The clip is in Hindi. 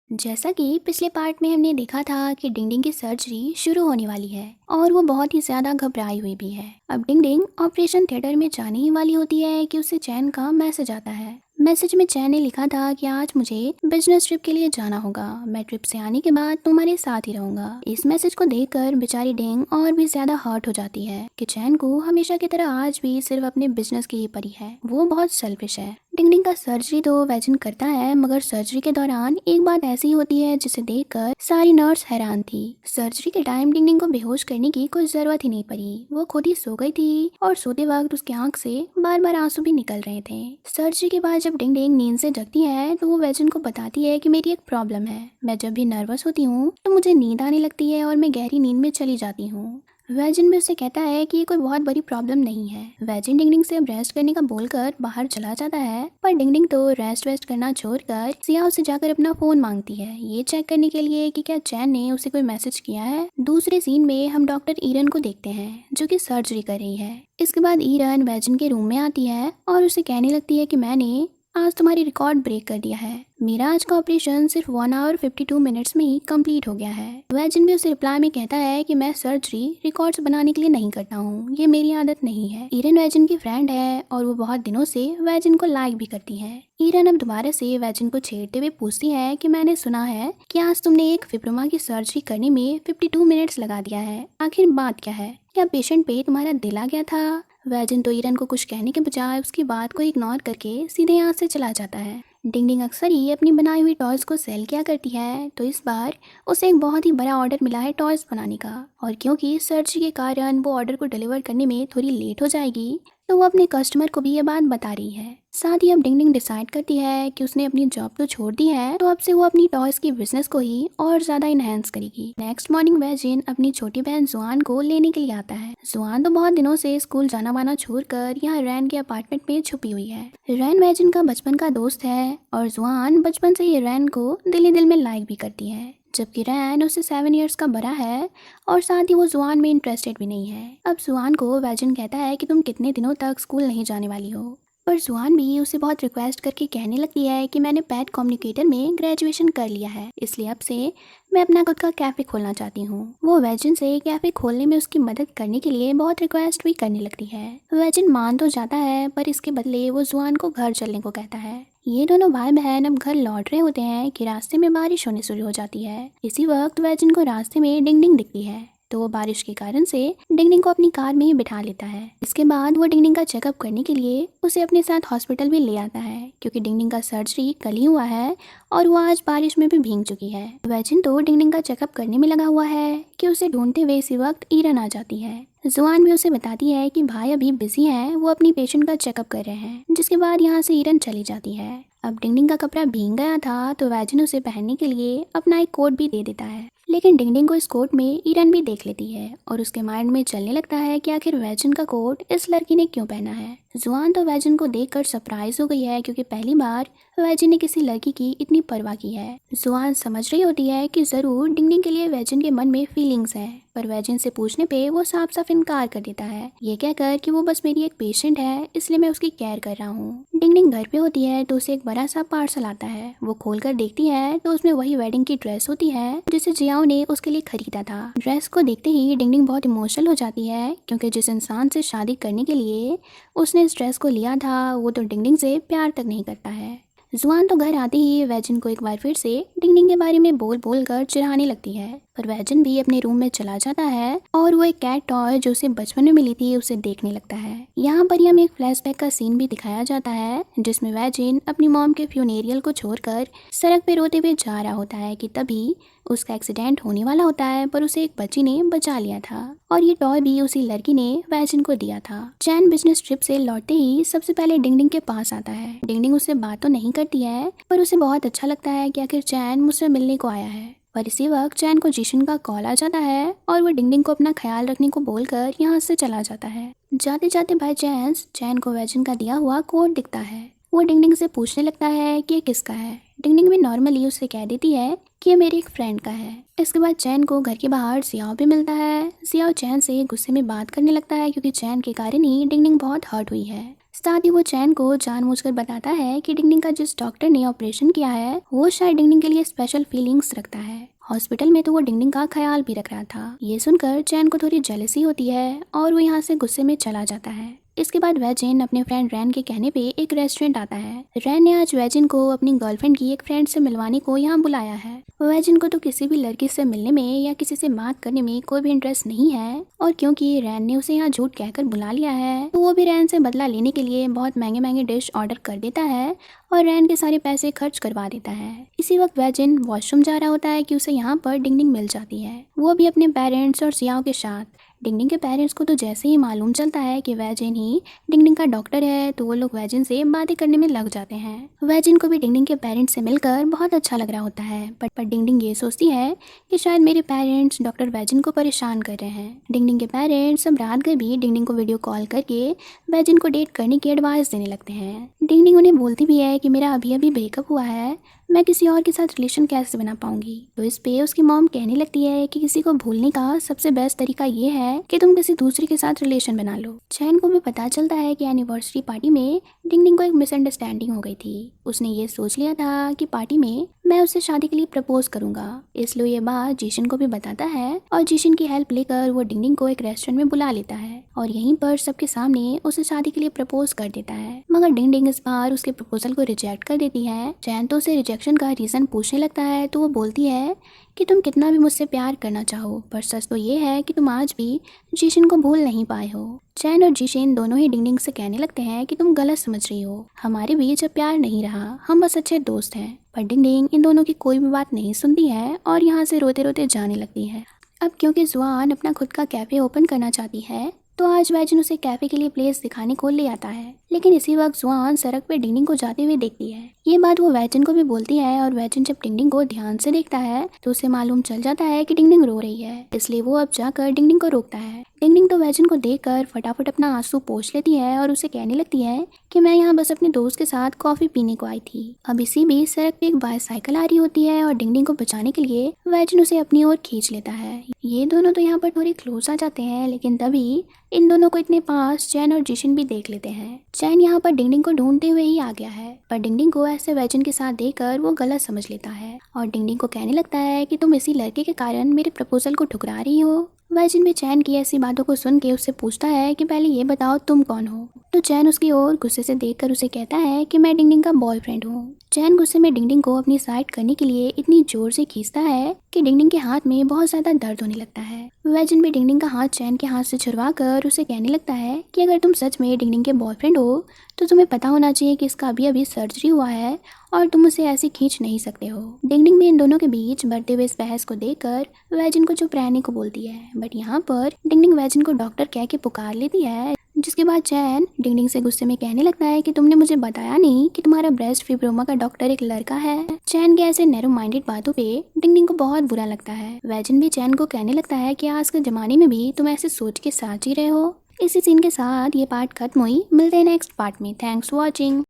जैसा कि पिछले पार्ट में हमने देखा था कि डिंग की सर्जरी शुरू होने वाली है और वो बहुत ही ज्यादा घबराई हुई भी है। अब डिंग ऑपरेशन थिएटर में जाने ही वाली होती है कि उसे चैन का मैसेज आता है। मैसेज में चैन ने लिखा था कि आज मुझे बिजनेस ट्रिप के लिए जाना होगा, मैं ट्रिप से आने के बाद तुम्हारे साथ ही रहूंगा। इस मैसेज को देखकर बेचारी डिंग और भी ज्यादा हर्ट हो जाती है कि चैन को हमेशा की तरह आज भी सिर्फ अपने बिजनेस की ही पड़ी है, वो बहुत सेल्फिश है। डिंग का सर्जरी तो वैजन करता है, मगर सर्जरी के दौरान एक बात ऐसी होती है जिसे देखकर सारी नर्स हैरान थी। सर्जरी के टाइम डिंग को बेहोश करने की कोई जरूरत ही नहीं पड़ी, वो खुद ही सो गई थी और सोते वक्त उसकी आंख से बार बार आंसू भी निकल रहे थे। सर्जरी के बाद जब डिंग नींद से जगती है तो वो वैजन को बताती है कि मेरी एक प्रॉब्लम है, मैं जब भी नर्वस होती हूँ तो मुझे नींद आने लगती है और मैं गहरी नींद में चली जाती हूँ। वैजन भी उसे कहता है कि ये कोई बहुत बड़ी प्रॉब्लम नहीं है। वैजन डिंग से अब रेस्ट करने का बोलकर बाहर चला जाता है, पर डिंग तो रेस्ट वेस्ट करना छोड़कर सिया से जाकर अपना फोन मांगती है, ये चेक करने के लिए कि क्या चैन ने उसे कोई मैसेज किया है। दूसरे सीन में हम डॉक्टर ईरन को देखते हैं जो कि सर्जरी कर रही है। इसके बाद ईरन वैजन के रूम में आती है और उसे कहने लगती है कि मैंने आज तुम्हारी रिकॉर्ड ब्रेक कर दिया है, मेरा आज का ऑपरेशन सिर्फ 1 आवर 52 मिनट्स में ही कंप्लीट हो गया है। वैजन भी उसे रिप्लाई में कहता है कि मैं सर्जरी रिकॉर्ड्स बनाने के लिए नहीं करता हूँ, ये मेरी आदत नहीं है। ईरन वैजन की फ्रेंड है और वो बहुत दिनों से वैजन को लाइक भी करती है। ईरन अब दोबारा से वैजन को छेड़ते हुए पूछती है कि मैंने सुना है कि आज तुमने एक फिब्रोमा की सर्जरी करने में 52 मिनट्स लगा दिया है, आखिर बात क्या है? क्या पेशेंट पे तुम्हारा दिल आ गया था? वैजन तो ईरन को कुछ कहने के बजाय उसकी बात को इग्नोर करके सीधे यहाँ से चला जाता है। डिंग अक्सर ही अपनी बनाई हुई टॉयज को सेल किया करती है, तो इस बार उसे एक बहुत ही बड़ा ऑर्डर मिला है टॉयज बनाने का, और क्योंकि सर्जरी के कारण वो ऑर्डर को डिलीवर करने में थोड़ी लेट हो जाएगी तो वो अपने कस्टमर को भी ये बात बता रही है। साथ ही अब डिंग डिसाइड करती है कि उसने अपनी जॉब तो छोड़ दी है, तो अब से वो अपनी टॉयज की बिजनेस को ही और ज्यादा इनहेंस करेगी। नेक्स्ट मॉर्निंग वैजिन अपनी छोटी बहन जुआन को लेने के लिए आता है। जुआन तो बहुत दिनों से स्कूल जाना वाना छोड़कर यहाँ रैन के अपार्टमेंट में छुपी हुई है। रैन वैजिन का बचपन का दोस्त है और जुआन बचपन से ही रैन को दिल ही दिल में लाइक भी करती है, जबकि रैन उससे 7 इयर्स का बड़ा है और साथ ही वो जुआन में इंटरेस्टेड भी नहीं है। अब जुआन को वैजन कहता है कि तुम कितने दिनों तक स्कूल नहीं जाने वाली हो, पर जुआन भी उसे बहुत रिक्वेस्ट करके कहने लगती है कि मैंने पैड कम्युनिकेटर में ग्रेजुएशन कर लिया है, इसलिए अब से मैं अपना खुद का कैफे खोलना चाहती हूँ। वो वैजन से कैफे खोलने में उसकी मदद करने के लिए बहुत रिक्वेस्ट भी करने लगती है। वैजन मान तो जाता है, पर इसके बदले वो जुआन को घर चलने को कहता है। ये दोनों भाई बहन अब घर लौट रहे होते हैं कि रास्ते में बारिश होने शुरू हो जाती है। इसी वक्त वैजन को रास्ते में डिंग दिखती है, तो वो बारिश के कारण से डिंग को अपनी कार में ही बिठा लेता है। इसके बाद वो डिंग का चेकअप करने के लिए उसे अपने साथ हॉस्पिटल भी ले आता है, क्योंकि डिंग का सर्जरी कल ही हुआ है और वो आज बारिश में भी भीग चुकी है। वैजन तो डिंग का चेकअप करने में लगा हुआ है कि उसे ढूंढते हुए इसी वक्त ईरन आ जाती है। जुआन भी उसे बताती है कि भाई अभी बिजी है, वो अपनी पेशेंट का चेकअप कर रहे हैं, जिसके बाद यहाँ से ईरन चली जाती है। अब डिंग का कपड़ा भीग गया था तो वैजन उसे पहनने के लिए अपना एक कोट भी दे देता है, लेकिन डिंग को इस कोट में ईरन भी देख लेती है और उसके माइंड में चलने लगता है कि आखिर वैजन का कोट इस लड़की ने क्यों पहना है। जुआन तो वैजन को देखकर सरप्राइज हो गई है, क्योंकि पहली बार वैजन ने किसी लड़की की इतनी परवाह की है। जुआन समझ रही होती है कि जरूर डिंग के लिए वैजन के मन में फीलिंग्स हैं, पर वैजन से पूछने पे वो साफ साफ इनकार कर देता है, ये कहकर कि वो बस मेरी एक पेशेंट है, इसलिए मैं उसकी केयर कर रहा हूँ। डिंग घर पे होती है तो उसे एक बड़ा सा पार्सल आता है। वो खोलकर देखती है तो उसमें वही वेडिंग की ड्रेस होती है जिसे जियाओ ने उसके लिए खरीदा था। ड्रेस को देखते ही डिंग बहुत इमोशनल हो जाती है, क्योंकि जिस इंसान से शादी करने के लिए उसने इस ड्रेस को लिया था वो तो डिंग से प्यार तक नहीं करता है। जुआन तो घर आते ही वैजन को एक बार फिर से डिंग के बारे में बोल बोल कर चिढ़ाने लगती है, पर वैजन भी अपने रूम में चला जाता है और वो एक कैट टॉय जो उसे बचपन में मिली थी उसे देखने लगता है। यहाँ पर हमें एक फ्लैशबैक का सीन भी दिखाया जाता है, जिसमें वैजन अपनी मॉम के फ्यूनेरियल को छोड़कर सड़क पे रोते हुए जा रहा होता है कि तभी उसका एक्सीडेंट होने वाला होता है, पर उसे एक बच्ची ने बचा लिया था और ये टॉय भी उसी लड़की ने वैजन को दिया था। चैन बिजनेस ट्रिप से लौटते ही सबसे पहले डिंग के पास आता है। डिंग उससे बात तो नहीं करती है, पर उसे बहुत अच्छा लगता है कि आखिर चैन मुझसे मिलने को आया है। पर इसी वक्त चैन को जिशन का कॉल आ जाता है और वो डिंग को अपना ख्याल रखने को बोलकर यहाँ से चला जाता है। जाते जाते बाय चांस चैन को वैजन का दिया हुआ कोड दिखता है। वो डिंग से पूछने लगता है कि ये किसका है। डिंग भी नॉर्मली उससे कह देती है कि ये मेरी एक फ्रेंड का है। इसके बाद चैन को घर के बाहर सियाओ भी मिलता है। सियाओ चैन से गुस्से में बात करने लगता है, क्योंकि चैन के कारण ही डिंग बहुत हर्ट हुई है। साथ ही वो चैन को जानबूझकर बताता है कि डिंगडिंग का जिस डॉक्टर ने ऑपरेशन किया है वो शायद डिंगडिंग के लिए स्पेशल फीलिंग्स रखता है। हॉस्पिटल में तो वो डिंगडिंग का ख्याल भी रख रहा था। ये सुनकर चैन को थोड़ी जेलसी होती है और वो यहाँ से गुस्से में चला जाता है। इसके बाद वैजिन अपने फ्रेंड रैन के कहने पे एक रेस्टोरेंट आता है। रैन ने आज वैजिन को अपनी गर्लफ्रेंड की एक फ्रेंड से मिलवाने को यहाँ बुलाया है। वैजिन को तो किसी भी लड़की से मिलने में या किसी से बात करने में कोई भी इंटरेस्ट नहीं है, और क्योंकि रैन ने उसे यहाँ झूठ कहकर बुला लिया है तो वो भी रैन से बदला लेने के लिए बहुत महंगे महंगे डिश ऑर्डर कर देता है और रैन के सारे पैसे खर्च करवा देता है। इसी वक्त वैजिन वॉशरूम जा रहा होता है कि उसे यहाँ पर डिंगडिंग मिल जाती है, वो भी अपने पेरेंट्स और सियाओं के साथ। डिंगडिंग के पेरेंट्स को तो जैसे ही मालूम चलता है कि वैजिन ही डिंगडिंग का डॉक्टर है तो वो लोग वैजिन से बातें करने में लग जाते हैं। वैजिन को भी डिंगडिंग के पेरेंट्स से मिलकर बहुत अच्छा लग रहा होता है, पर डिंगडिंग ये सोचती है कि शायद मेरे पेरेंट्स डॉक्टर वैजिन को परेशान कर रहे हैं। डिंगडिंग के पेरेंट्स अब रात को भी डिंगडिंग को वीडियो कॉल करके वैजिन को डेट करने की एडवाइस देने लगते हैं। डिंगडिंग उन्हें बोलती भी है कि मेरा अभी अभी ब्रेकअप हुआ है, मैं किसी और के साथ रिलेशन कैसे बना पाऊंगी। तो इस पे उसकी मॉम कहने लगती है कि किसी को भूलने का सबसे बेस्ट तरीका ये है कि तुम किसी दूसरे के साथ रिलेशन बना लो। चैन को भी पता चलता है कि एनिवर्सरी पार्टी में डिंगडिंग को एक मिसअंडरस्टैंडिंग हो गई थी। उसने ये सोच लिया था कि पार्टी में मैं उससे शादी के लिए प्रपोज करूंगा, इसलिए ये बात जीशन को भी बताता है और जीशन की हेल्प लेकर वो डिंगडिंग को एक रेस्टोरेंट में बुला लेता है और यहीं पर सबके सामने उसे शादी के लिए प्रपोज कर देता है। मगर डिंगडिंग इस बार उसके प्रपोजल को रिजेक्ट कर देती है। चैन तो उसे रिजेक्शन का रीजन पूछने लगता है तो वो बोलती है कि तुम कितना भी मुझसे प्यार करना चाहो, पर सच तो ये है कि तुम आज भी जीशन को भूल नहीं पाए हो। चैन और जीशन दोनों ही डिंगडिंग से कहने लगते हैं कि तुम गलत समझ रही हो, हमारे बीच अब प्यार नहीं रहा, हम बस अच्छे दोस्त हैं। पर डिंगडिंग इन दोनों की कोई भी बात नहीं सुनती है और यहाँ से रोते रोते जाने लगती है। अब क्योंकि जुआन अपना खुद का कैफे ओपन करना चाहती है तो आज वैजिन उसे कैफे के लिए प्लेस दिखाने को ले आता है, लेकिन इसी वक्त जुआन सड़क पे डिंगडिंग को जाते हुए देखती है। ये बात वो वैजिन को भी बोलती है और वैजिन जब डिंगडिंग को ध्यान से देखता है तो उसे मालूम चल जाता है कि डिंगडिंग रो रही है, इसलिए वो अब जाकर डिंगडिंग को रोकता है। डिंगडिंग तो वैजिन को देखकर फटाफट अपना आंसू पोंछ लेती है और उसे कहने लगती है कि मैं यहाँ बस अपने दोस्त के साथ कॉफी पीने को आई थी। अब इसी बीच सड़क पे एक बाइसाइकिल आ रही होती है और डिंगडिंग को बचाने के लिए वैजिन उसे अपनी ओर खींच लेता है। ये दोनों तो यहाँ पर थोड़ी क्लोज आ जाते हैं, लेकिन तभी इन दोनों को इतने पास चैन और जीशन भी देख लेते हैं। चैन यहाँ पर डिंगडिंग को ढूंढते हुए ही आ गया है, पर डिंगडिंग को ऐसे वैजिन के साथ देखकर वो गलत समझ लेता है और डिंगडिंग को कहने लगता है कि तुम इसी लड़के के कारण मेरे प्रपोजल को ठुकरा रही हो। वैजिन भी चैन की ऐसी बातों को सुन के उससे पूछता है कि पहले ये बताओ तुम कौन हो। तो चैन उसकी ओर गुस्से से देखकर उसे कहता है कि मैं डिंगडिंग का बॉयफ्रेंड हूँ। चैन गुस्से में डिंगडिंग को अपनी साइड करने के लिए इतनी जोर से खींचता है कि डिंगडिंग के हाथ में बहुत ज्यादा दर्द होने लगता है। वैजिन भी डिंगडिंग का हाथ चैन के हाथ से छुड़वा कर उसे कहने लगता है कि अगर तुम सच में डिंगडिंग के बॉयफ्रेंड हो तो तुम्हें पता होना चाहिए कि इसका अभी अभी सर्जरी हुआ है और तुम उसे ऐसे खींच नहीं सकते हो। डिंगडिंग भी इन दोनों के बीच बढ़ते हुए इस बहस को देखकर वैजिन को चुप रहने को बोलती है, बट यहाँ पर डिंगडिंग वैजिन को डॉक्टर कह के पुकार लेती है, जिसके बाद चैन डिंगडिंग से गुस्से में कहने लगता है कि तुमने मुझे बताया नहीं कि तुम्हारा ब्रेस्ट फिब्रोमा का डॉक्टर एक लड़का है। चैन के ऐसे नैरो माइंडेड बातों पे डिंगडिंग को बहुत बुरा लगता है। वैजिन भी चैन को कहने लगता है कि आज के जमाने में भी तुम ऐसे सोच के साथ जी रहे हो। इसी सीन के साथ ये पार्ट खत्म हुई। मिलते हैं नेक्स्ट पार्ट में। Thanks for watching.